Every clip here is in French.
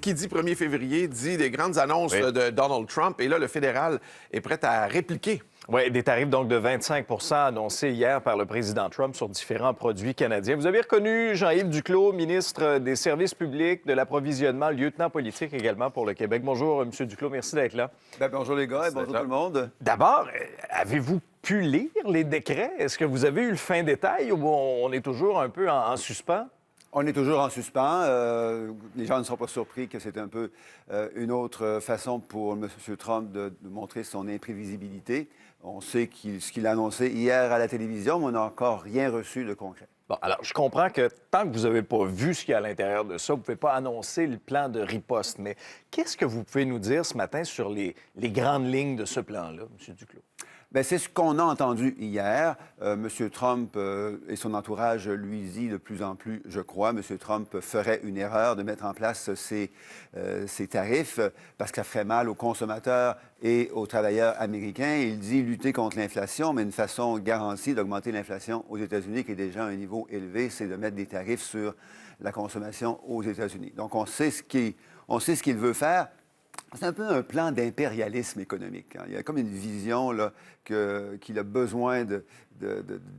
qui dit 1er février dit des grandes annonces de Donald Trump. Et là, le fédéral est prêt à répliquer. Oui, des tarifs donc de 25 annoncés hier par le président Trump sur différents produits canadiens. Vous avez reconnu Jean-Yves Duclos, ministre des Services publics, de l'approvisionnement, lieutenant politique également pour le Québec. Bonjour, M. Duclos, merci d'être là. Bien, bonjour les gars et bonjour tout le monde. D'abord, avez-vous pu lire les décrets? Est-ce que vous avez eu le fin détail ou on est toujours un peu en suspens? On est toujours en suspens. Les gens ne sont pas surpris que c'est un peu une autre façon pour M. Trump de montrer son imprévisibilité. On sait ce qu'il a annoncé hier à la télévision, mais on n'a encore rien reçu de concret. Bon, alors, je comprends que tant que vous n'avez pas vu ce qu'il y a à l'intérieur de ça, vous ne pouvez pas annoncer le plan de riposte. Mais qu'est-ce que vous pouvez nous dire ce matin sur les grandes lignes de ce plan-là, M. Duclos? Bien, c'est ce qu'on a entendu hier. M. Trump et son entourage lui dit de plus en plus, je crois, M. Trump ferait une erreur de mettre en place ces tarifs parce que ça ferait mal aux consommateurs et aux travailleurs américains. Il dit lutter contre l'inflation, mais une façon garantie d'augmenter l'inflation aux États-Unis, qui est déjà à un niveau élevé, c'est de mettre des tarifs sur la consommation aux États-Unis. Donc, on sait ce qu'il veut faire. C'est un peu un plan d'impérialisme économique. Il y a comme une vision là, qu'il a besoin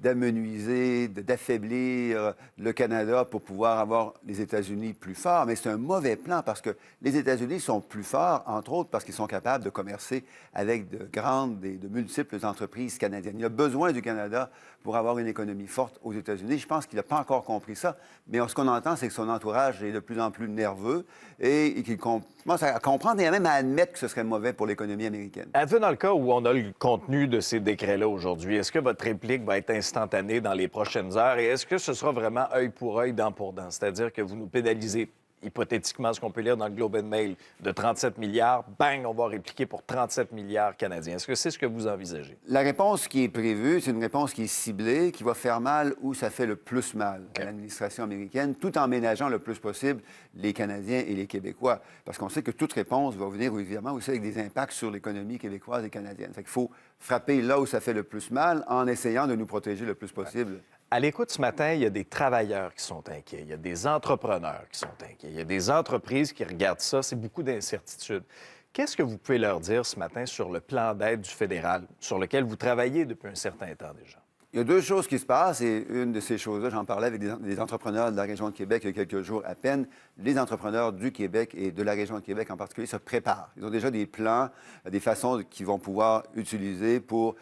d'amenuiser, d'affaiblir le Canada pour pouvoir avoir les États-Unis plus forts. Mais c'est un mauvais plan parce que les États-Unis sont plus forts, entre autres, parce qu'ils sont capables de commercer avec de multiples entreprises canadiennes. Il a besoin du Canada pour avoir une économie forte aux États-Unis. Je pense qu'il n'a pas encore compris ça. Mais ce qu'on entend, c'est que son entourage est de plus en plus nerveux et qu'il commence à comprendre et même à admettre que ce serait mauvais pour l'économie américaine. Êtes-vous dans le cas où on a le contenu de ces décrets-là aujourd'hui? Est-ce que votre réplique va être instantanée dans les prochaines heures? Et est-ce que ce sera vraiment œil pour œil, dent pour dent? C'est-à-dire que vous nous pénalisez hypothétiquement, ce qu'on peut lire dans le Globe and Mail, de 37 milliards, bang, on va répliquer pour 37 milliards canadiens. Est-ce que c'est ce que vous envisagez? La réponse qui est prévue, c'est une réponse qui est ciblée, qui va faire mal où ça fait le plus mal à l'administration américaine, tout en ménageant le plus possible les Canadiens et les Québécois. Parce qu'on sait que toute réponse va venir, évidemment, aussi avec des impacts sur l'économie québécoise et canadienne. Fait qu'il faut frapper là où ça fait le plus mal en essayant de nous protéger le plus possible. À l'écoute ce matin, il y a des travailleurs qui sont inquiets, il y a des entrepreneurs qui sont inquiets, il y a des entreprises qui regardent ça, c'est beaucoup d'incertitudes. Qu'est-ce que vous pouvez leur dire ce matin sur le plan d'aide du fédéral, sur lequel vous travaillez depuis un certain temps déjà? Il y a deux choses qui se passent et une de ces choses-là, j'en parlais avec des entrepreneurs de la région de Québec il y a quelques jours à peine. Les entrepreneurs du Québec et de la région de Québec en particulier se préparent. Ils ont déjà des plans, des façons qu'ils vont pouvoir utiliser pour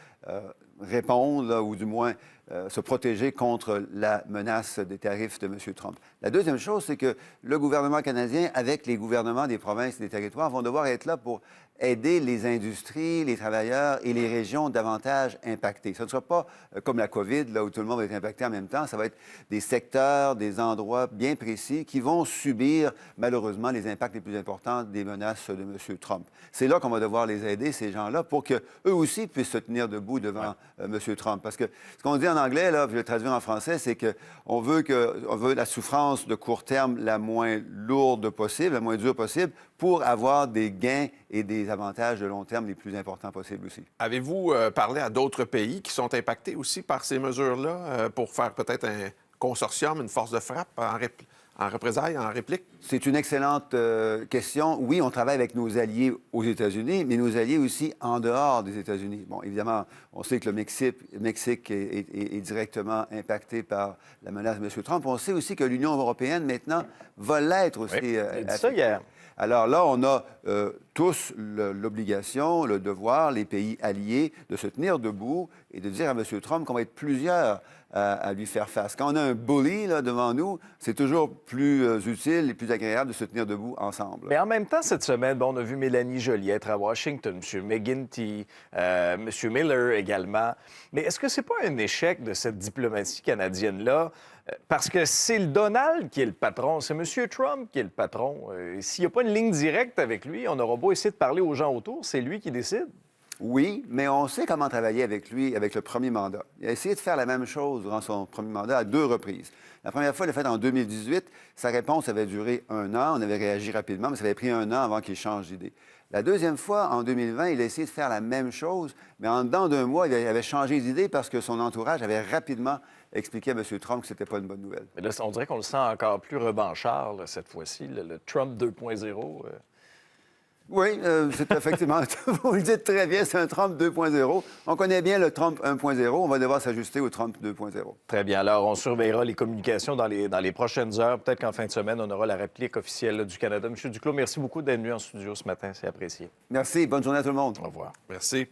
répondre là, ou du moins se protéger contre la menace des tarifs de M. Trump. La deuxième chose, c'est que le gouvernement canadien, avec les gouvernements des provinces et des territoires, vont devoir être là pour aider les industries, les travailleurs et les régions davantage impactées. Ce ne sera pas comme la COVID, là où tout le monde va être impacté en même temps. Ça va être des secteurs, des endroits bien précis qui vont subir, malheureusement, les impacts les plus importants des menaces de M. Trump. C'est là qu'on va devoir les aider, ces gens-là, pour qu'eux aussi puissent se tenir debout devant M. Trump. Parce que ce qu'on dit en anglais, là, je vais le traduire en français, c'est qu'on veut la souffrance de court terme la moins lourde possible, la moins dure possible, pour avoir des gains et des avantages de long terme les plus importants possibles aussi. Avez-vous parlé à d'autres pays qui sont impactés aussi par ces mesures-là pour faire peut-être un consortium, une force de frappe en représailles, en réplique? C'est une excellente question. Oui, on travaille avec nos alliés aux États-Unis, mais nos alliés aussi en dehors des États-Unis. Bon, évidemment, on sait que le Mexique est directement impacté par la menace de M. Trump. On sait aussi que l'Union européenne, maintenant, va l'être aussi. Oui, j'ai dit ça hier. Alors là, on a tous l'obligation, le devoir, les pays alliés, de se tenir debout et de dire à M. Trump qu'on va être plusieurs à lui faire face. Quand on a un bully là, devant nous, c'est toujours plus utile et plus agréable de se tenir debout ensemble. Mais en même temps, cette semaine, on a vu Mélanie Joly être à Washington, M. McGuinty, M. Miller également. Mais est-ce que c'est pas un échec de cette diplomatie canadienne-là? Parce que c'est le Donald qui est le patron, c'est M. Trump qui est le patron. S'il n'y a pas une ligne directe avec lui, on aura beau essayer de parler aux gens autour, c'est lui qui décide. Oui, mais on sait comment travailler avec lui, avec le premier mandat. Il a essayé de faire la même chose durant son premier mandat à 2 reprises. La première fois, il l'a fait en 2018. Sa réponse avait duré 1 an. On avait réagi rapidement, mais ça avait pris 1 an avant qu'il change d'idée. La deuxième fois, en 2020, il a essayé de faire la même chose, mais en dedans d'1 mois, il avait changé d'idée parce que son entourage avait rapidement expliquer à M. Trump que c'était pas une bonne nouvelle. Mais là, on dirait qu'on le sent encore plus revanchard, là, cette fois-ci, le Trump 2.0. Oui, c'est effectivement, vous le dites très bien, c'est un Trump 2.0. On connaît bien le Trump 1.0, on va devoir s'ajuster au Trump 2.0. Très bien. Alors, on surveillera les communications dans les prochaines heures. Peut-être qu'en fin de semaine, on aura la réplique officielle là, du Canada. M. Duclos, merci beaucoup d'être venu en studio ce matin. C'est apprécié. Merci, bonne journée à tout le monde. Au revoir. Merci.